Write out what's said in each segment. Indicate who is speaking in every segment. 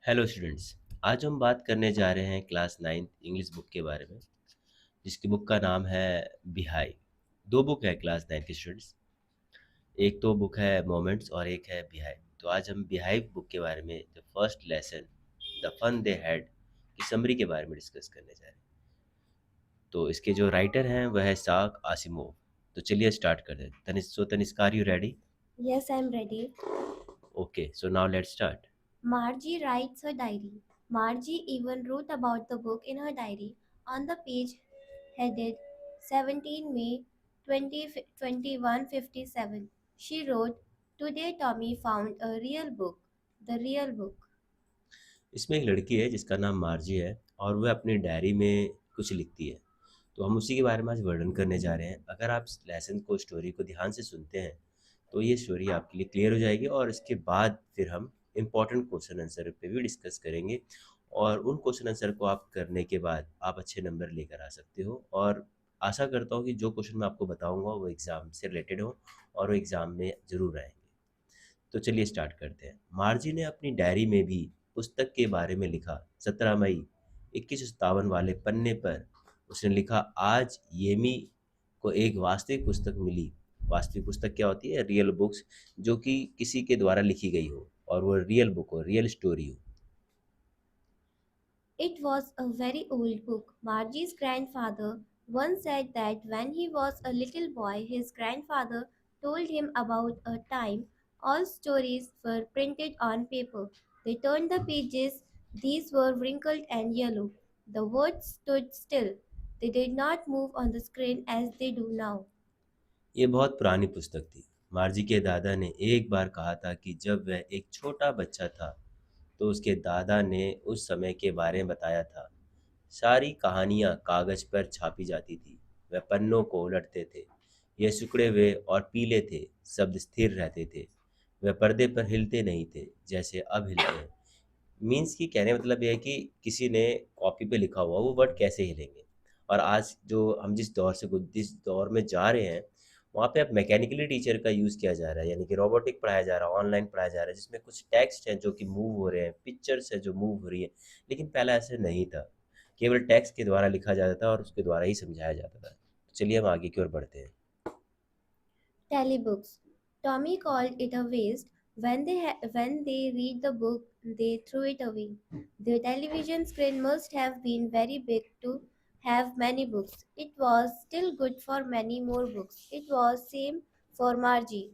Speaker 1: Hello students. आज हम बात करने जा रहे हैं क्लास 9 इंग्लिश बुक के बारे में, जिसकी बुक का नाम है बिहाई। दो बुक है क्लास 9 के स्टूडेंट्स। एक तो बुक है मोमेंट्स और एक है बिहाई। तो आज हम बिहाई बुक के बारे में the first lesson the fun they had की समरी के बारे में डिस्कस करने जा रहे हैं। तो इसके जो राइटर हैं वह है साक आसिमोव। तो चलिए स्टार्ट कर दें। Tanishka, are you ready?
Speaker 2: Yes, I'm ready.
Speaker 1: Okay, so now let's start.
Speaker 2: Margie writes her diary. Margie even wrote about the book in her diary. On the page headed 17 May 2157, she wrote, "Today Tommy found a real book. The real book."
Speaker 1: इसमें एक लड़की है जिसका नाम मार्जी है और वह अपनी डायरी में कुछ लिखती है। तो हम उसी के बारे में आज वर्णन करने जा रहे हैं। अगर आप इस लेसन को, स्टोरी को ध्यान से सुनते हैं तो ये स्टोरी आपके लिए क्लियर हो जाएगी और इसके बाद फिर हम इम्पॉर्टेंट क्वेश्चन आंसर पे भी डिस्कस करेंगे। और उन क्वेश्चन आंसर को आप करने के बाद आप अच्छे नंबर लेकर आ सकते हो। और आशा करता हूँ कि जो क्वेश्चन मैं आपको बताऊँगा वो एग्ज़ाम से रिलेटेड हो और वो एग्ज़ाम में ज़रूर आएंगे। तो चलिए स्टार्ट करते हैं। मार्जी ने अपनी डायरी में भी पुस्तक के बारे में लिखा। 17 मई 2157 वाले पन्ने पर उसने लिखा, आज येमी को एक वास्तविक पुस्तक मिली। वास्तविक पुस्तक क्या होती है? रियल बुक्स, जो कि किसी के द्वारा लिखी गई हो और वो रियल बुक हो, रियल स्टोरी हो।
Speaker 2: It was a very old book. Margie's grandfather once said that when he was a little boy, his grandfather told him about a time all stories were printed on paper. They turned the pages, these were wrinkled and yellow. The words stood still. They did not move on the screen as they do now.
Speaker 1: ये बहुत पुरानी पुस्तक थी। मार्जी के दादा ने एक बार कहा था कि जब वह एक छोटा बच्चा था तो उसके दादा ने उस समय के बारे में बताया था। सारी कहानियाँ कागज़ पर छापी जाती थी। वह पन्नों को उलटते थे। ये सिकुड़े हुए और पीले थे। शब्द स्थिर रहते थे। वह पर्दे पर हिलते नहीं थे जैसे अब हिलते हैं। मीन्स कि कहने का मतलब ये है कि किसी ने कॉपी पे लिखा हुआ वो वर्ड कैसे हिलेंगे। और आज जो हम जिस दौर में जा रहे हैं वहाँ पे अब मैकेनिकली टीचर का यूज़ किया जा रहा है, यानी कि रोबोटिक पढ़ाया जा रहा है, ऑनलाइन पढ़ाया जा रहा है, जिसमें कुछ टेक्स्ट हैं जो कि मूव हो रहे हैं, पिक्चर्स हैं जो मूव हो रही है। लेकिन पहले ऐसे नहीं था। केवल टेक्स्ट के द्वारा लिखा जाता था और उसके द्वारा ही समझाया जाता था। तो चलिए हम आगे की ओर बढ़ते हैं।
Speaker 2: Telebooks. Tommy called it a waste. When they read the book, they threw it away. The television screen must have been very big to have many books. It was still good for many more books. It was same for Margie,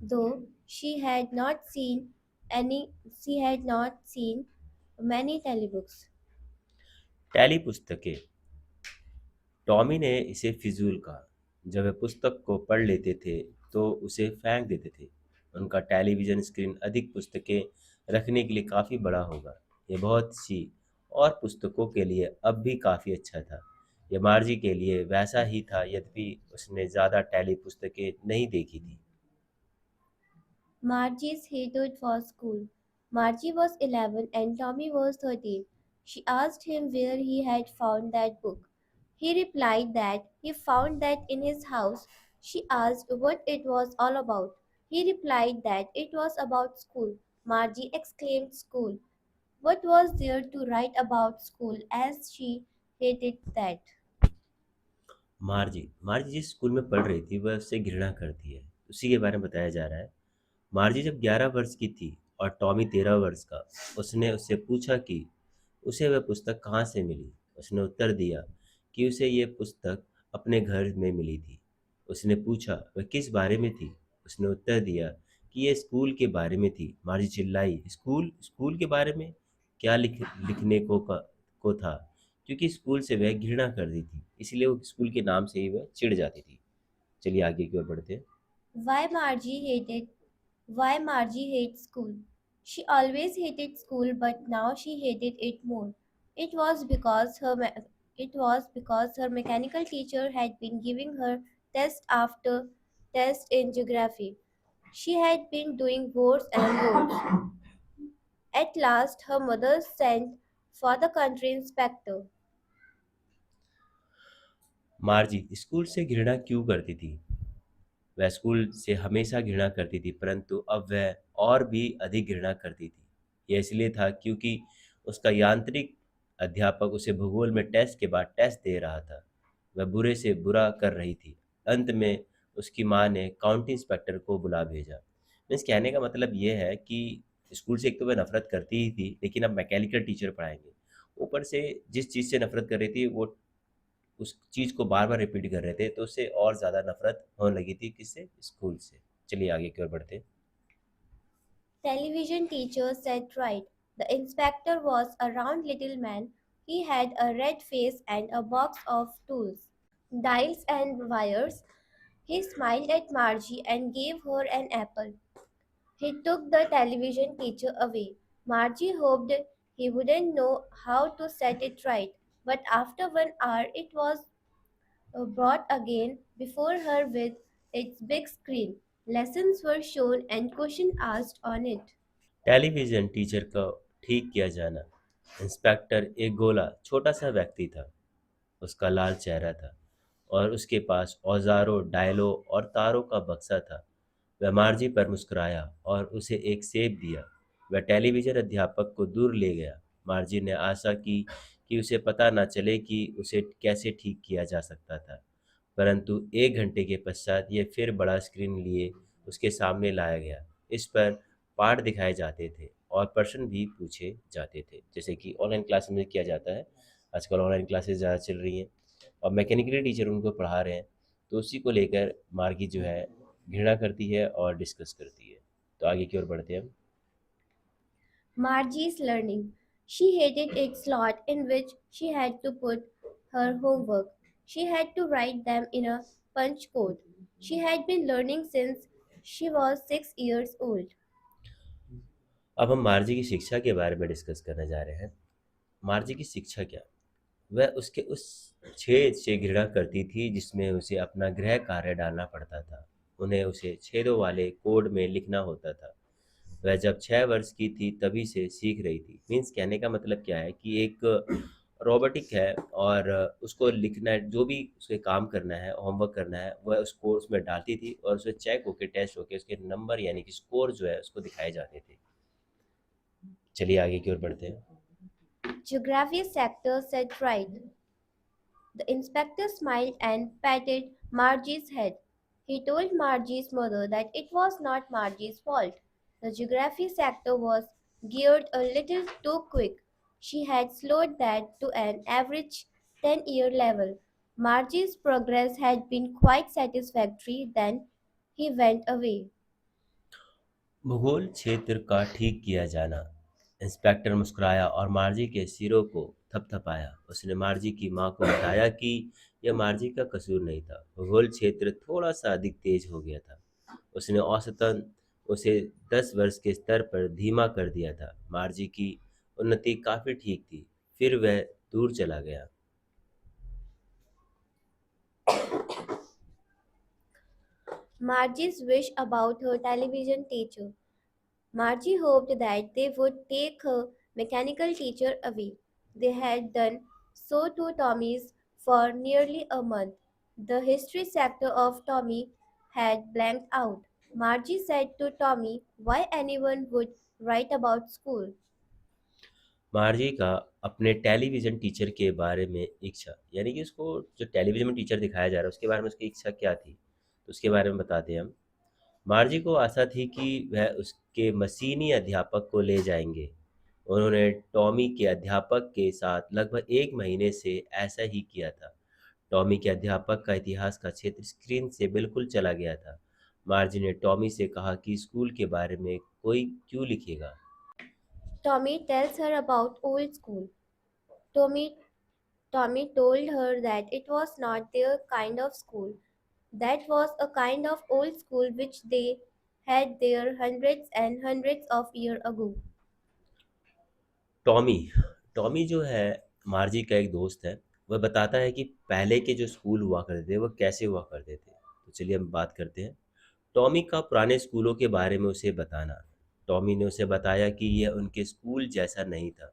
Speaker 2: though any she had not seen many telebooks.
Speaker 1: Tally पुस्तकें। Tommy ने इसे फिजूल कहा। जब वे पुस्तक को पढ़ लेते थे तो उसे फेंक देते थे। उनका टेलीविज़न स्क्रीन अधिक पुस्तकें रखने के लिए काफ़ी बड़ा होगा। ये बहुत सी और पुस्तकों के लिए अब भी काफ़ी अच्छा था। यह मार्जी के लिए वैसा ही था, यद्यपि उसने ज़्यादा टेली पुस्तकें नहीं देखी थी।
Speaker 2: Margie's headed for school. Margie was 11 and Tommy was 13. She asked him where he had found that book. He replied that he found that in his house. She asked what it was all about. He replied that it was about school. Margie exclaimed, "School! What was there to write about school?" as she hated that.
Speaker 1: मार्जी जिस school में पढ़ रही थी वह उससे घृणा करती है। उसी के बारे में बताया जा रहा है। मार्जी जब 11 वर्ष की थी और टॉमी 13 वर्ष का, उसने उससे पूछा कि उसे वह पुस्तक कहाँ से मिली। उसने उत्तर दिया कि उसे ये पुस्तक अपने घर में मिली थी। उसने पूछा वह किस बारे में थी। उसने उत्तर दिया कि ये स्कूल के बारे में थी। मार्जी चिल्लाई, स्कूल? स्कूल के बारे में क्या लिखने को था? क्योंकि स्कूल से वह घृणा करती थी, इसलिए वो स्कूल के नाम से ही वह चिढ़ जाती थी। चलिए आगे की ओर बढ़ते हैं।
Speaker 2: Why Margie hated Why Margie hates school. She always hated school, but now she hated it more. It was because her me- it was because her mechanical teacher had been giving her test after test in geography. She had been doing worse and worse. At last, her mother sent for the country inspector.
Speaker 1: मार्जी school से घृणा क्यों करती थी? वह school से हमेशा घृणा करती थी, परंतु अब वह और भी अधिक घृणा करती थी। यह इसलिए था क्योंकि उसका यांत्रिक अध्यापक उसे भूगोल में टेस्ट के बाद टेस्ट दे रहा था। वह बुरे से बुरा कर रही थी। अंत में उसकी माँ ने काउंटी इंस्पेक्टर को बुला भेजा। मीन्स कहने का मतलब ये है कि स्कूल से एक तो वह नफ़रत करती ही थी, लेकिन अब मैकेनिकल टीचर पढ़ाएँगे। ऊपर से जिस चीज़ से नफ़रत कर रही थी, वो उस चीज़ को बार-बार रिपीट कर रहे थे, तो उससे और ज़्यादा नफ़रत होने लगी थी, किससे? स्कूल से। चलिए आगे की ओर बढ़ते हैं।
Speaker 2: Television teacher said right. The inspector was a round little man. He had a red face and a box of tools, dials and wires. He smiled at Margie and gave her an apple. He took the television teacher away. Margie hoped he wouldn't know how to set it right, but after 1 hour it was brought again before her with its big screen. Lessons were shown and questions asked on it.
Speaker 1: Television teacher का ठीक किया जाना। Inspector एक गोला, छोटा-सा व्यक्ति था। उसका लाल चेहरा था और उसके पास औजारों, डायलों और तारों का बक्सा था। वह मार्जी पर मुस्कुराया और उसे एक सेब दिया। वह टेलीविज़न अध्यापक को दूर ले गया। मार्जी ने आशा की कि उसे पता न चले कि उसे कैसे ठीक किया जा सकता था। परंतु 1 घंटे के पश्चात यह फिर बड़ा स्क्रीन लिए उसके सामने लाया गया। इस पर पाठ दिखाए जाते थे और प्रश्न भी पूछे जाते थे, जैसे कि ऑनलाइन क्लास में किया जाता है। आजकल ऑनलाइन क्लासेस ज़्यादा चल रही हैं और मैकेनिकली टीचर उनको पढ़ा रहे हैं, तो उसी को लेकर मार्गी जो है घृणा करती है और डिस्कस करती है। तो आगे की ओर बढ़ते हैं हम।
Speaker 2: Margie's learning. She hated a slot in which she had to put her homework. She had to write them in a punch code. She had been learning since she was 6 years old.
Speaker 1: अब हम मार्जी की शिक्षा के बारे में discuss करने जा रहे हैं। मार्जी की शिक्षा क्या? वह उसके उस छेद से घृणा करती थी जिसमें उसे अपना गृह कार्य डालना पड़ता था। उन्हें उसे छेदों वाले कोड में लिखना होता था। वह जब 6 वर्ष की थी तभी से सीख रही थी। मीन्स कहने का मतलब क्या है कि एक रोबोटिक है और उसको लिखना है, जो भी उसे काम करना है, होमवर्क करना है, वह उसको उसमें डालती थी और उसे चेक होके टेस्ट होके उसके नंबर यानी कि स्कोर जो है उसको दिखाए जाते थे। चलिए आगे की ओर बढ़ते हैं।
Speaker 2: Geography sector said right. The inspector smiled and patted Margie's head. He told Margie's mother that it was not Margie's fault. The geography sector was geared a little too quick. She had slowed that to an average 10-year level. Margie's progress had been quite satisfactory. Then he went away.
Speaker 1: भूगोल क्षेत्र का ठीक किया जाना। Inspector मुस्कुराया और मार्जी के सिरों को थपथपाया। उसने मार्जी की माँ को बताया कि यह मार्जी का कसूर नहीं था। भूगोल क्षेत्र थोड़ा सा अधिक तेज हो गया था। उसने औसतन उसे 10 वर्ष के स्तर पर धीमा कर दिया था। मार्जी की उन्नति काफ़ी ठीक थी। फिर वह दूर चला गया।
Speaker 2: Margie's wish about her television teacher. Margie hoped that they would take her mechanical teacher away. They had done so to Tommy's for nearly a month. The history sector of Tommy had blanked out. Margie said to Tommy why anyone would write about school.
Speaker 1: मार्जी का अपने television teacher के बारे में इच्छा, यानी कि उसको जो टेलीविज़न में टीचर दिखाया जा रहा है उसके बारे में उसकी इच्छा क्या थी, तो उसके बारे में बताते हैं हम। मार्जी को आशा थी कि वह उसके मशीनी अध्यापक को ले जाएंगे। उन्होंने टॉमी के अध्यापक के साथ लगभग 1 महीने से ऐसा ही किया था। टॉमी के अध्यापक का इतिहास का क्षेत्र स्क्रीन से बिल्कुल चला गया था। मार्जी ने टॉमी से कहा कि स्कूल के बारे में कोई क्यों लिखेगा।
Speaker 2: Tommy tells her about old school. Tommy Tommy told her that it was not their kind of school. That was a kind of old school which they had there hundreds and hundreds of years ago.
Speaker 1: Tommy Tommy जो है मार्जी का एक दोस्त है। वह बताता है कि पहले के जो स्कूल हुआ करते थे वो कैसे हुआ करते थे। तो चलिए हम बात करते हैं टॉमी का पुराने स्कूलों के बारे में उसे बताना। टॉमी ने उसे बताया कि यह उनके स्कूल जैसा नहीं था।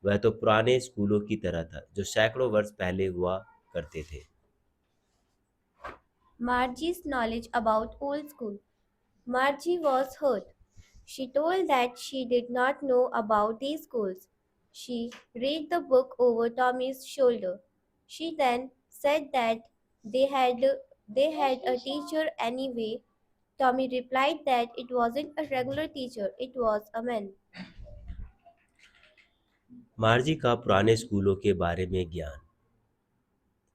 Speaker 1: वह तो पुराने स्कूलों की तरह था जो सैकड़ों वर्ष पहले हुआ करते थे।
Speaker 2: Margie's knowledge about old school. Margie was hurt. She told that she did not know about these schools. She read the book over Tommy's shoulder. She then said that they had they had a teacher anyway. Tommy replied that it wasn't a regular teacher, it was a man.
Speaker 1: मार्जी का पुराने स्कूलों के बारे में ज्ञान,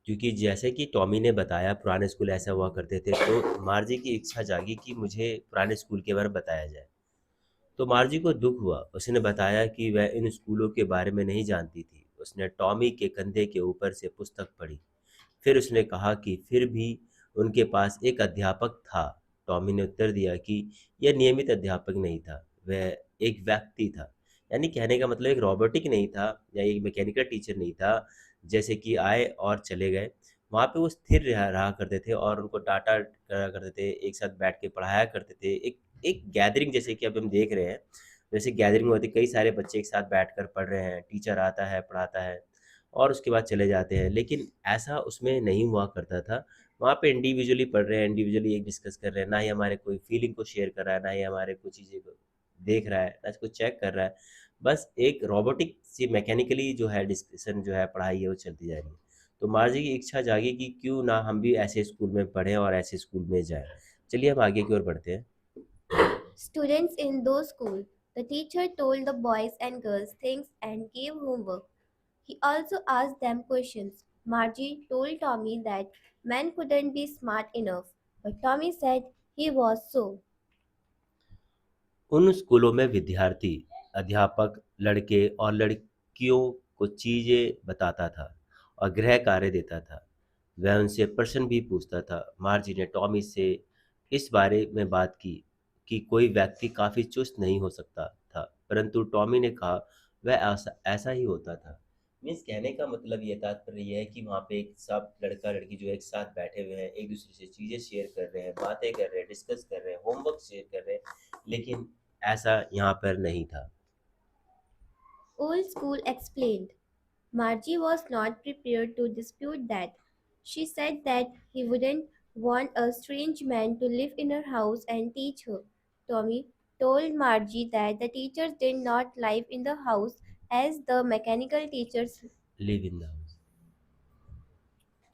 Speaker 1: क्योंकि जैसे कि टॉमी ने बताया पुराने स्कूल ऐसा हुआ करते थे, तो मार्जी की इच्छा जागी कि मुझे पुराने स्कूल के बारे में बताया जाए। तो मार्जी को दुख हुआ। उसने बताया कि वह इन स्कूलों के बारे में नहीं जानती थी। उसने टॉमी के कंधे के ऊपर से पुस्तक पढ़ी। फिर उसने कहा कि फिर भी उनके पास एक अध्यापक था। टॉमी ने उत्तर दिया कि यह नियमित अध्यापक नहीं था, वह एक व्यक्ति था। यानी कहने का मतलब एक रोबोटिक नहीं था या एक मैकेनिकल टीचर नहीं था, जैसे कि आए और चले गए। वहाँ पे वो स्थिर रहा करते थे और उनको डांटा करा करते थे, एक साथ बैठ के पढ़ाया करते थे। एक एक गैदरिंग जैसे कि अब हम देख रहे हैं, जैसे गैदरिंग होती है, कई सारे बच्चे एक साथ बैठकर पढ़ रहे हैं, टीचर आता है, पढ़ाता है और उसके बाद चले जाते हैं। लेकिन ऐसा उसमें नहीं हुआ करता था। वहाँ पे इंडिविजुअली पढ़ रहे हैं, इंडिविजुअली एक डिस्कस कर रहे हैं, ना ही हमारे कोई फीलिंग को शेयर कर रहा है, ना ही हमारे कुछ चीज़ें को देख रहा है, ना इसको चेक कर रहा है। बस एक रोबोटिक सी मैकेनिकली जो है डिस्कशन जो है, पढ़ाई है, वो चलती जा रही है। तो मार्जी की इच्छा जागी कि क्यों ना हम भी ऐसे स्कूल में पढ़ें और ऐसे स्कूल में जाएँ। चलिए हम आगे की ओर बढ़ते हैं।
Speaker 2: Students in those schools, the teacher told the boys and girls things and gave homework. He also asked them questions. Margie told Tommy that men couldn't be smart enough, but Tommy said he was so.
Speaker 1: उन स्कूलों में विद्यार्थी, अध्यापक लड़के और लड़कियों को चीज़ें बताता था और गृह कार्य देता था। वह उनसे प्रश्न भी पूछता था। मार्जी ने टॉमी से इस बारे में बात की कि कोई व्यक्ति काफ़ी चुस्त नहीं हो सकता था, परंतु टॉमी ने कहा वह ऐसा ऐसा ही होता था। मीन्स कहने का मतलब ये तात्पर्य ये है कि वहाँ पे एक सब लड़का लड़की जो एक साथ बैठे हुए हैं, एक दूसरे से चीज़ें शेयर कर रहे हैं, बातें कर रहे हैं, डिस्कस कर रहे हैं, होमवर्क शेयर कर रहे हैं, लेकिन ऐसा यहाँ पर नहीं था।
Speaker 2: Old School explained. Margie was not prepared to dispute that. She said that he wouldn't want a strange man to live in her house and teach her. Tommy told Margie that the teachers did not live in the house as the mechanical teachers.
Speaker 1: Live in the house.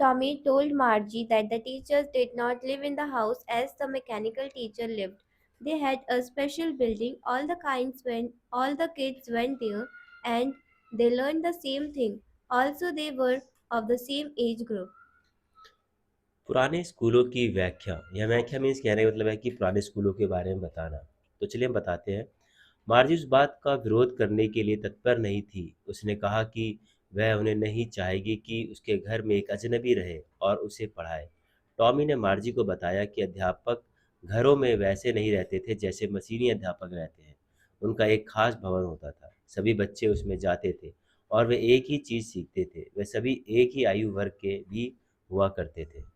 Speaker 2: Tommy told Margie that the teachers did not live in the house as the mechanical teacher lived. They had a special building. All the kids went there and they learned the same thing. Also they were of the same age group.
Speaker 1: पुराने स्कूलों की व्याख्या, यह व्याख्या means कहने का मतलब है कि पुराने स्कूलों के बारे में बताना। तो चलिए हम बताते हैं। मार्जी उस बात का विरोध करने के लिए तत्पर नहीं थी। उसने कहा कि वह उन्हें नहीं चाहेगी कि उसके घर में एक अजनबी रहे और उसे पढ़ाए। टॉमी ने मार्जी को बताया कि अध्यापक घरों में वैसे नहीं रहते थे जैसे मशीनी अध्यापक रहते हैं। उनका एक खास भवन होता था, सभी बच्चे उसमें जाते थे और वे एक ही चीज़ सीखते थे। वे सभी एक ही आयु वर्ग के भी हुआ करते थे।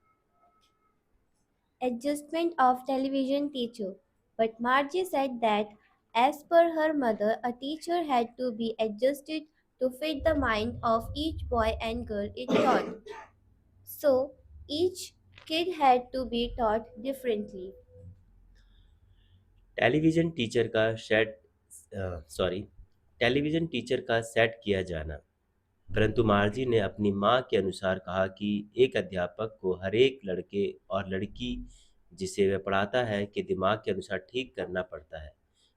Speaker 2: Adjustment of television teacher. But Margie said that, as per her mother, a teacher had to be adjusted to fit the mind of each boy and girl it taught. So each kid had to be taught differently.
Speaker 1: Television teacher का set sorry television teacher का set किया जाना। परंतु मार्जी ने अपनी माँ के अनुसार कहा कि एक अध्यापक को हर एक लड़के और लड़की जिसे वह पढ़ाता है के दिमाग के अनुसार ठीक करना पड़ता है।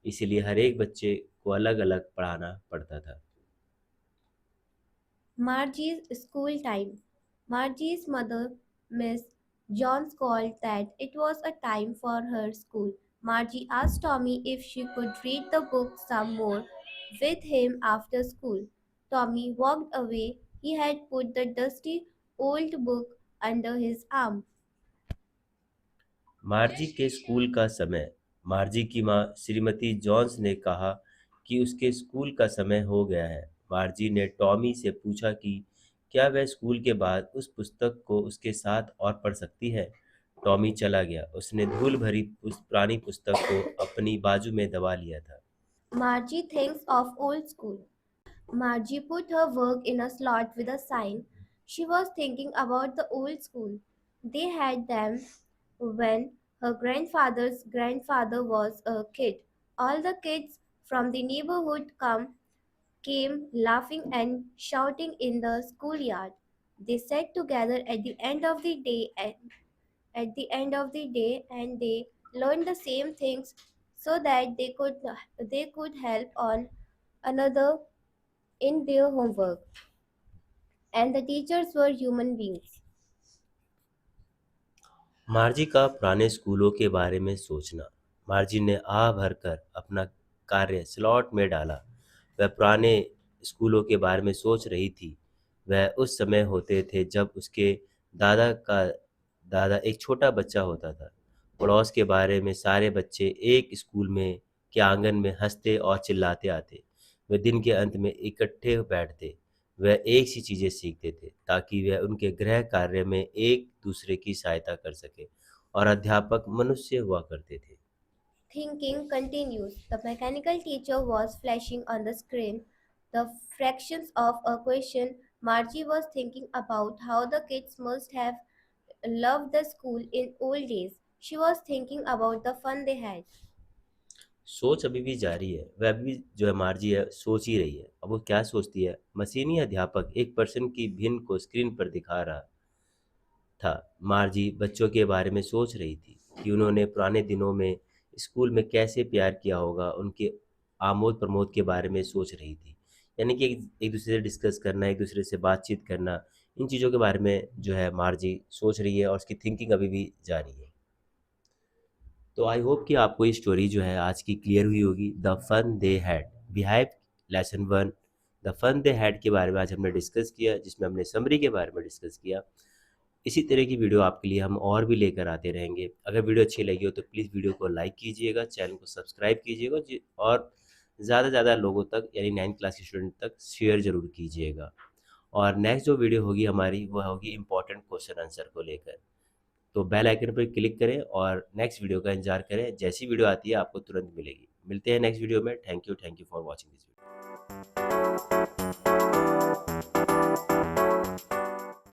Speaker 1: इसीलिए हर एक बच्चे को अलग-अलग पढ़ाना पड़ता था।
Speaker 2: Margie's school time. Margie's mother, Miss Jones, called that it was a time for her school. Margie asked Tommy if she could read the book some more with him after school. Tommy walked away. He had put the dusty old book under his arm.
Speaker 1: मार्जी के school का समय। मार्जी की माँ Shrimati Johns ने कहा कि उसके school का समय हो गया है। मार्जी ने टॉमी से पूछा कि क्या वह स्कूल के बाद उस पुस्तक को उसके साथ और पढ़ सकती है। टॉमी चला गया। उसने धूल भरी उस पुरानी पुस्तक को अपनी बाजू में दबा लिया था।
Speaker 2: Margie thinks of old school. Margie put her work in a slot with a sign. She was thinking about the old school. They had them when her grandfather's grandfather was a kid. All the kids from the neighborhood come. came laughing and shouting in the schoolyard. They sat together at the end of the day and they learned the same things so that they could help on another in their homework. And the teachers were human beings.
Speaker 1: मार्जी का पुराने स्कूलों के बारे में सोचना। मार्जी ने आह भरकर अपना कार्य स्लॉट में डाला। वह पुराने स्कूलों के बारे में सोच रही थी। वह उस समय होते थे जब उसके दादा का दादा एक छोटा बच्चा होता था। पड़ोस के बारे में सारे बच्चे एक स्कूल में के आंगन में हंसते और चिल्लाते आते। वे दिन के अंत में इकट्ठे बैठते। वह एक सी चीज़ें सीखते थे ताकि वह उनके गृह कार्य में एक दूसरे की सहायता कर सके और अध्यापक मनुष्य हुआ करते थे।
Speaker 2: Thinking continues. The mechanical teacher was flashing on the screen the fractions of a question. Margie was thinking about how the kids must have loved the school in old days. She was thinking about the fun they had.
Speaker 1: सोच अभी भी जारी है। वह अभी भी जो है मार्जी है सोच ही रही है। अब वो क्या सोचती है? मशीनी अध्यापक एक पर्सन की भिन्न को स्क्रीन पर दिखा रहा था। मार्जी बच्चों के बारे में सोच रही थी कि उन्होंने पुराने दिनों में स्कूल में कैसे प्यार किया होगा। उनके आमोद प्रमोद के बारे में सोच रही थी। यानी कि एक दूसरे से डिस्कस करना, एक दूसरे से बातचीत करना, इन चीज़ों के बारे में जो है मार्जी सोच रही है और उसकी थिंकिंग अभी भी जारी है। तो आई होप कि आपको ये स्टोरी जो है आज की क्लियर हुई होगी। The fun they had, beehive lesson one. The fun they had के बारे में आज हमने डिस्कस किया, जिसमें हमने समरी के बारे में डिस्कस किया। इसी तरह की वीडियो आपके लिए हम और भी लेकर आते रहेंगे। अगर वीडियो अच्छी लगी हो तो प्लीज़ वीडियो को लाइक कीजिएगा, चैनल को सब्सक्राइब कीजिएगा और ज़्यादा से ज़्यादा लोगों तक यानी 9th क्लास के स्टूडेंट तक शेयर ज़रूर कीजिएगा। और नेक्स्ट जो वीडियो होगी हमारी वह होगी इंपॉर्टेंट क्वेश्चन आंसर को लेकर। तो बेल आइकन पर क्लिक करें और नेक्स्ट वीडियो का इंतजार करें। जैसी वीडियो आती है आपको तुरंत मिलेगी। मिलते हैं नेक्स्ट वीडियो में। Thank you for watching this video.